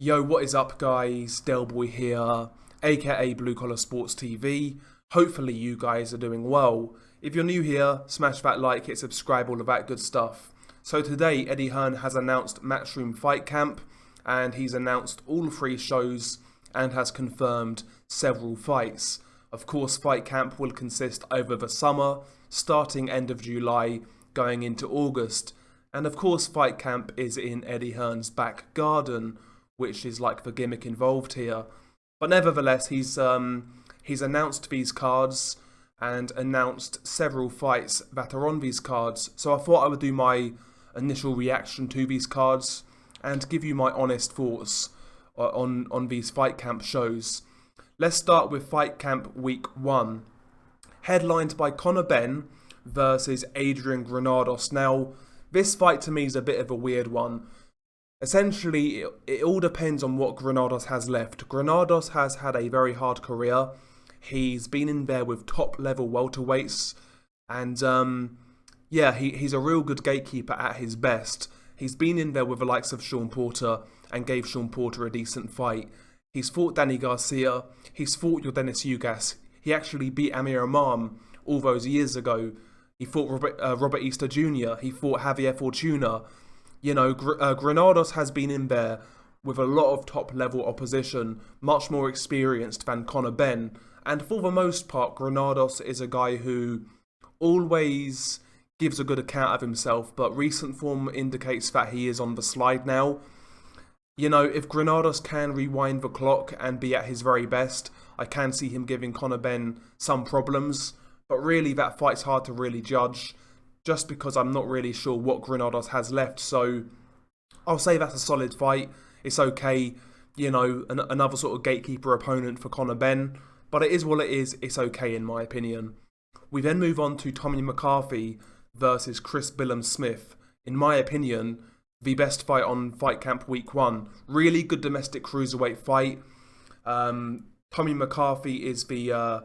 Yo, what is up guys? Delboy here, aka Blue Collar Sports TV. Hopefully you guys are doing well. If you're new here, smash that like, hit subscribe, all of that good stuff. So today, Eddie Hearn has announced Matchroom Fightcamp, and he's announced all 3 shows and has confirmed several fights. Of course, Fightcamp will consist over the summer, starting end of July, going into August. And of course, Fightcamp is in Eddie Hearn's back garden, which is like the gimmick involved here. But nevertheless, he's announced these cards and announced several fights that are on these cards. So I thought I would do my initial reaction to these cards and give you my honest thoughts on these Fight Camp shows. Let's start with Fight Camp Week 1, headlined by Conor Benn versus Adrian Granados. Now, this fight to me is a bit of a weird one. Essentially, it all depends on what Granados has left. Granados has had a very hard career. He's been in there with top-level welterweights. And, yeah, he's a real good gatekeeper at his best. He's been in there with the likes of Sean Porter and gave Sean Porter a decent fight. He's fought Danny Garcia. He's fought Yordenis Ugas. He actually beat Amir Imam all those years ago. He fought Robert Easter Jr. He fought Javier Fortuna. You know, Granados has been in there with a lot of top-level opposition, much more experienced than Conor Benn. And for the most part, Granados is a guy who always gives a good account of himself, but recent form indicates that he is on the slide now. You know, if Granados can rewind the clock and be at his very best, I can see him giving Conor Benn some problems. But really, that fight's hard to really judge, just because I'm not really sure what Granados has left. So I'll say that's a solid fight. It's okay, you know, another sort of gatekeeper opponent for Conor Benn. But it is what it is. It's okay in my opinion. We then move on to Tommy McCarthy versus Chris Billam-Smith. In my opinion, the best fight on Fight Camp Week 1. Really good domestic cruiserweight fight. Tommy McCarthy is the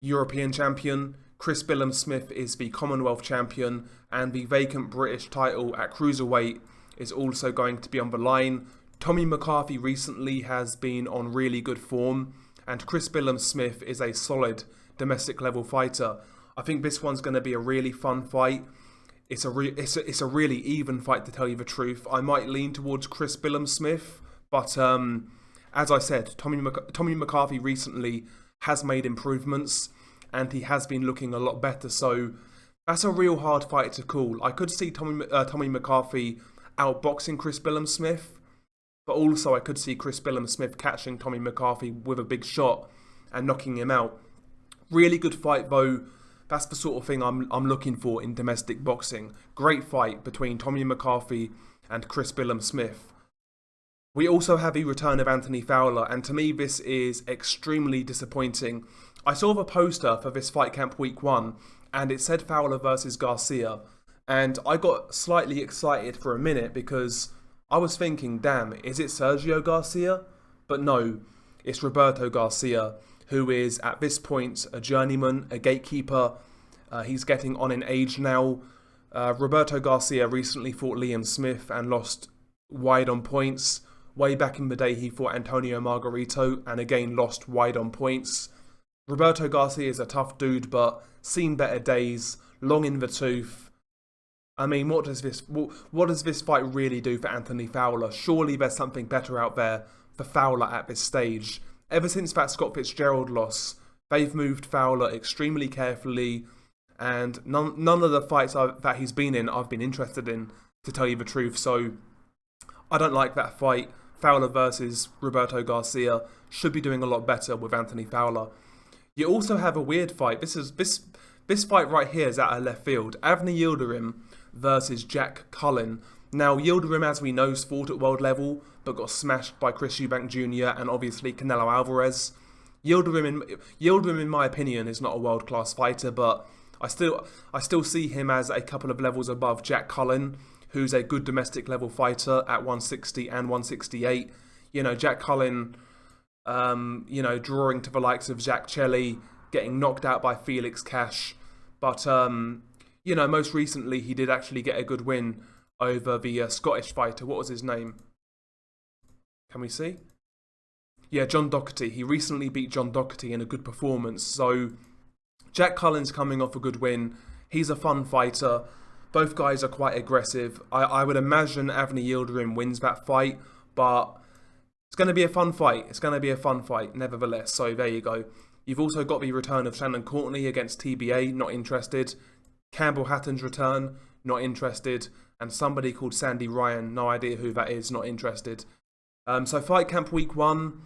European champion. Chris Billam-Smith is the Commonwealth champion, and the vacant British title at cruiserweight is also going to be on the line. Tommy McCarthy recently has been on really good form, and Chris Billam-Smith is a solid domestic level fighter. I think this one's going to be a really fun fight. It's a really even fight, to tell you the truth. I might lean towards Chris Billam-Smith, but as I said, Tommy McCarthy recently has made improvements, and he has been looking a lot better. So that's a real hard fight to call. I could see Tommy McCarthy outboxing Chris Billam-Smith, but also I could see Chris Billam-Smith catching Tommy McCarthy with a big shot and knocking him out. Really good fight though. That's the sort of thing I'm looking for in domestic boxing. Great fight between Tommy McCarthy and Chris Billam-Smith. We also have the return of Anthony Fowler, and to me this is extremely disappointing. I saw the poster for this Fight Camp Week 1, and it said Fowler versus Garcia, and I got slightly excited for a minute because I was thinking, damn, is it Sergio Garcia? But no, it's Roberto Garcia, who is at this point a journeyman, a gatekeeper. He's getting on in age now. Roberto Garcia recently fought Liam Smith and lost wide on points. Way back in the day, he fought Antonio Margarito and again lost wide on points. Roberto Garcia is a tough dude, but seen better days, long in the tooth. I mean, what does this fight really do for Anthony Fowler? Surely there's something better out there for Fowler at this stage. Ever since that Scott Fitzgerald loss, they've moved Fowler extremely carefully, and none of the fights that he's been in I've been interested in, to tell you the truth. So I don't like that fight. Fowler versus Roberto Garcia should be doing a lot better with Anthony Fowler. You also have a weird fight. This fight right here is out of left field. Avni Yildirim versus Jack Cullen. Now, Yildirim, as we know, fought at world level, but got smashed by Chris Eubank Jr. and obviously Canelo Alvarez. Yildirim, in my opinion, is not a world-class fighter, but I still see him as a couple of levels above Jack Cullen, who's a good domestic level fighter at 160 and 168. You know, Jack Cullen, you know, drawing to the likes of Zach Chelly, getting knocked out by Felix Cash. But, you know, most recently he did actually get a good win over the Scottish fighter. What was his name? Can we see? Yeah, John Doherty. He recently beat John Doherty in a good performance. So Jack Cullen's coming off a good win. He's a fun fighter. Both guys are quite aggressive. I would imagine Avni Yildirim wins that fight, but it's going to be a fun fight. It's going to be a fun fight, nevertheless. So there you go. You've also got the return of Shannon Courtney against TBA, not interested. Campbell Hatton's return, not interested. And somebody called Sandy Ryan, no idea who that is, not interested. So Fight Camp Week 1,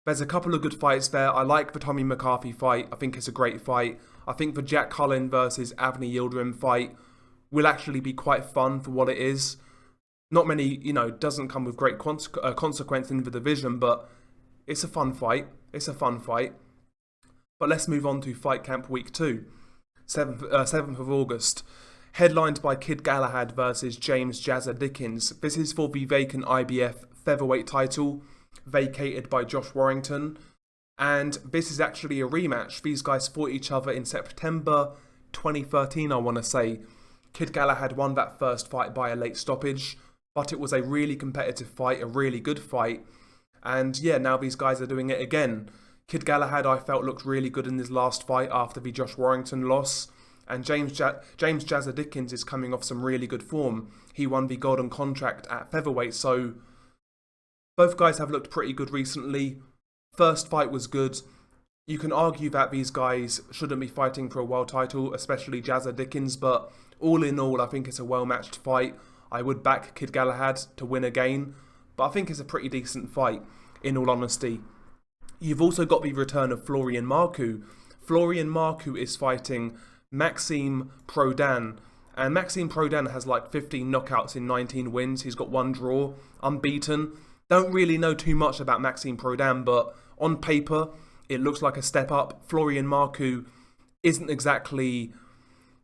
there's a couple of good fights there. I like the Tommy McCarthy fight. I think it's a great fight. I think the Jack Cullen versus Avni Yildirim fight will actually be quite fun for what it is. Not many, doesn't come with great consequence in the division, but it's a fun fight. It's a fun fight. But let's move on to Fight Camp Week 2, 7th of August. Headlined by Kid Galahad versus James Jazza Dickens. This is for the vacant IBF featherweight title, vacated by Josh Warrington. And this is actually a rematch. These guys fought each other in September 2013, I want to say. Kid Galahad won that first fight by a late stoppage, but it was a really competitive fight, a really good fight. And yeah, now these guys are doing it again. Kid Galahad, I felt, looked really good in his last fight after the Josh Warrington loss. And James Jazza Dickens is coming off some really good form. He won the Golden Contract at featherweight, so both guys have looked pretty good recently. First fight was good. You can argue that these guys shouldn't be fighting for a world title, especially Jazza Dickens, but all in all, I think it's a well-matched fight. I would back Kid Galahad to win again, but I think it's a pretty decent fight, in all honesty. You've also got the return of Florian Marku. Florian Marku is fighting Maxime Prodan, and Maxime Prodan has like 15 knockouts in 19 wins. He's got 1 draw, unbeaten. Don't really know too much about Maxime Prodan, but on paper, it looks like a step up. Florian Marku isn't exactly,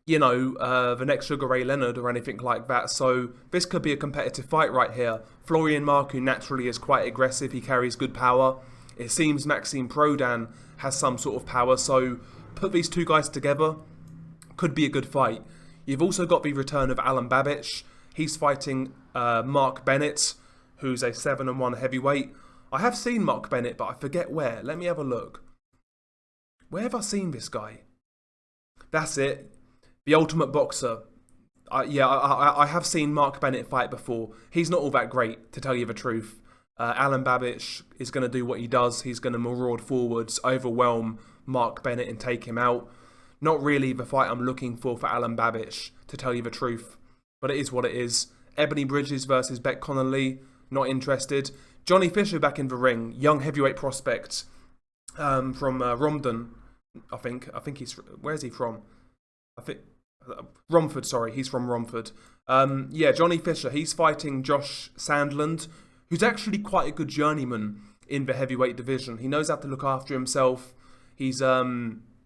the next Sugar Ray Leonard or anything like that, so this could be a competitive fight right here. Florian Marku naturally is quite aggressive. He carries good power. It seems Maxime Prodan has some sort of power, so put these two guys together, could be a good fight. You've also got the return of Alan Babich. He's fighting Mark Bennett, who's a 7-1 heavyweight. I have seen Mark Bennett, but I forget where. Let me have a look. Where have I seen this guy? That's it. The Ultimate Boxer. I have seen Mark Bennett fight before. He's not all that great, to tell you the truth. Alan Babich is going to do what he does. He's going to maraud forwards, overwhelm Mark Bennett and take him out. Not really the fight I'm looking for Alan Babich, to tell you the truth. But it is what it is. Ebony Bridges versus Beck Connolly. Not interested. Johnny Fisher back in the ring. Young heavyweight prospect from Romden, I think. He's... Where's he from? Romford, sorry. He's from Romford. Johnny Fisher. He's fighting Josh Sandland, who's actually quite a good journeyman in the heavyweight division. He knows how to look after himself. He's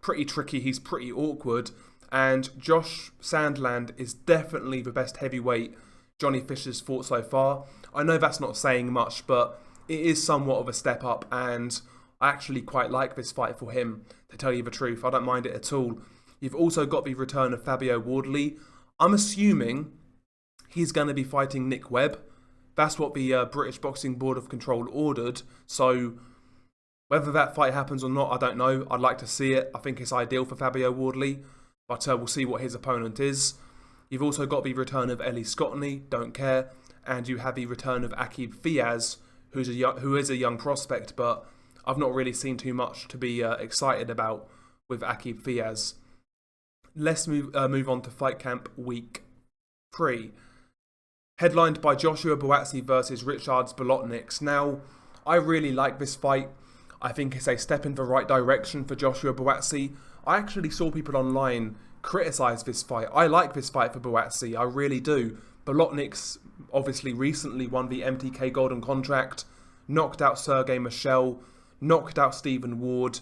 pretty tricky. He's pretty awkward. And Josh Sandland is definitely the best heavyweight Johnny Fisher's fought so far. I know that's not saying much, but it is somewhat of a step up, and I actually quite like this fight for him, to tell you the truth. I don't mind it at all. You've also got the return of Fabio Wardley. I'm assuming he's going to be fighting Nick Webb. That's what the British Boxing Board of Control ordered. So whether that fight happens or not, I don't know. I'd like to see it. I think it's ideal for Fabio Wardley, but we'll see what his opponent is. You've also got the return of Ellie Scottney, don't care. And you have the return of Akib Fiaz, who is a young prospect, but I've not really seen too much to be excited about with Akib Fiaz. Let's move on to Fight Camp Week 3. Headlined by Joshua Buatsi versus Richards Bolotniks. Now, I really like this fight. I think it's a step in the right direction for Joshua Buatsi. I actually saw people online criticise this fight. I like this fight for Buatsi, I really do. Bolotniks obviously recently won the MTK Golden Contract, knocked out Sergey Michel, knocked out Stephen Ward,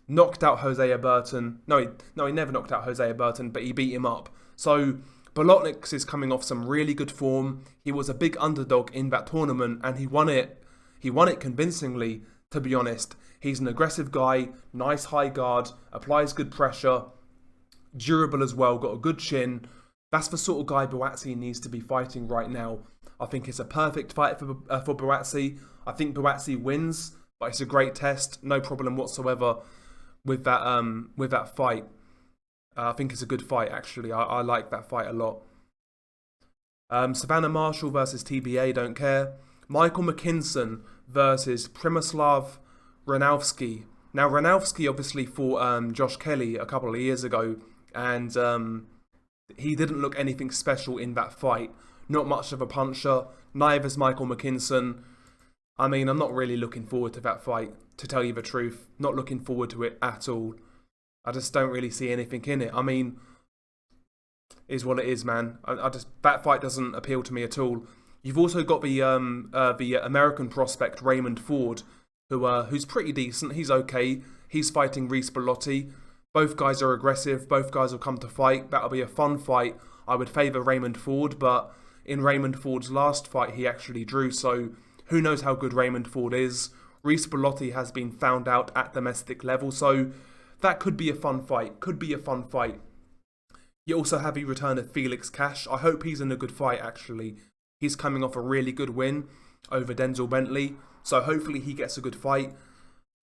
knocked out Hosea Burton. No, he never knocked out Hosea Burton, but he beat him up. So Bolotniks is coming off some really good form. He was a big underdog in that tournament, and he won it. He won it convincingly, to be honest. He's an aggressive guy, nice high guard, applies good pressure, durable as well, got a good chin. That's the sort of guy Buatsi needs to be fighting right now. I think it's a perfect fight for Buatsi. I think Buatsi wins, but it's a great test. No problem whatsoever with that fight. I think it's a good fight, actually. I like that fight a lot. Savannah Marshall versus TBA, don't care. Michael McKinson versus Primoslav Ranowski. Now, Ranowski obviously fought Josh Kelly a couple of years ago, and he didn't look anything special in that fight. Not much of a puncher. Neither is Michael McKinson. I mean, I'm not really looking forward to that fight, to tell you the truth. Not looking forward to it at all. I just don't really see anything in it. I mean, is what it is, man. That fight doesn't appeal to me at all. You've also got the American prospect Raymond Ford, who's pretty decent. He's okay. He's fighting Reece Bellotti. Both guys are aggressive. Both guys will come to fight. That'll be a fun fight. I would favour Raymond Ford, but in Raymond Ford's last fight, he actually drew. So who knows how good Raymond Ford is? Reece Bellotti has been found out at domestic level, so that could be a fun fight. Could be a fun fight. You also have the return of Felix Cash. I hope he's in a good fight, actually. He's coming off a really good win over Denzel Bentley, so hopefully he gets a good fight.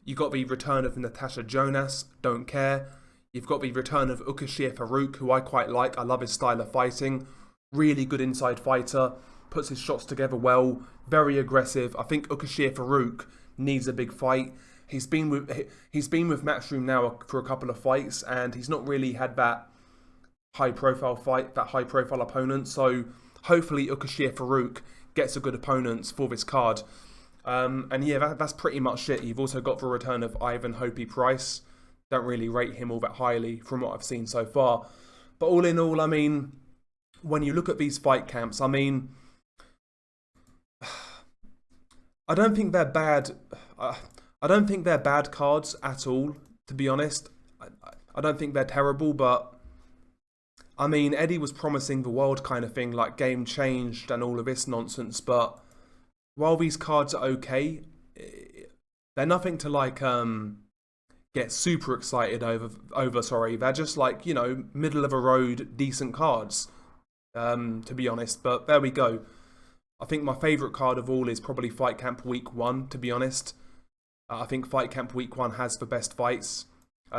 You got the return of Natasha Jonas, don't care. You've got the return of Ukashir Farouk, who I quite like. I love his style of fighting. Really good inside fighter, puts his shots together well, very aggressive. I think Ukashir Farouk needs a big fight. He's been with Matchroom now for a couple of fights, and he's not really had that high-profile fight, that high-profile opponent. So hopefully Ukashir Farouk gets a good opponent for this card. And yeah, that's pretty much it. You've also got the return of Ivan Hopi Price. Don't really rate him all that highly from what I've seen so far. But all in all, I mean, when you look at these fight camps, I mean, I don't think they're bad. I don't think they're bad cards at all, to be honest. I don't think they're terrible, but I mean, Eddie was promising the world kind of thing, like game changed and all of this nonsense, but while these cards are okay, they're nothing to like get super excited over. Sorry, they're just like, you know, middle of a road decent cards, to be honest. But there we go. I think my favourite card of all is probably Fight Camp Week 1, to be honest. I think Fight Camp Week 1 has the best fights.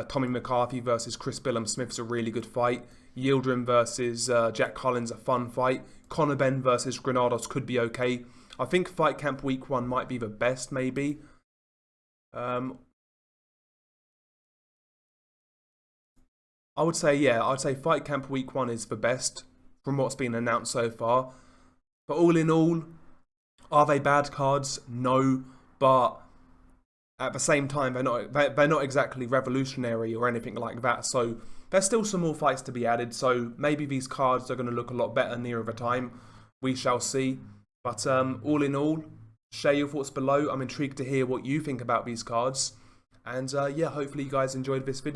Tommy McCarthy versus Chris Billum-Smith's a really good fight. Yildirim versus Jack Collins, a fun fight. Conor Benn versus Granados could be okay. I think Fight Camp Week 1 might be the best, maybe. I would say, yeah, I'd say Fight Camp Week 1 is the best from what's been announced so far. But all in all, are they bad cards? No, but at the same time, they're not exactly revolutionary or anything like that. So there's still some more fights to be added. So maybe these cards are going to look a lot better nearer the time. We shall see. But all in all, share your thoughts below. I'm intrigued to hear what you think about these cards. And yeah, hopefully you guys enjoyed this video.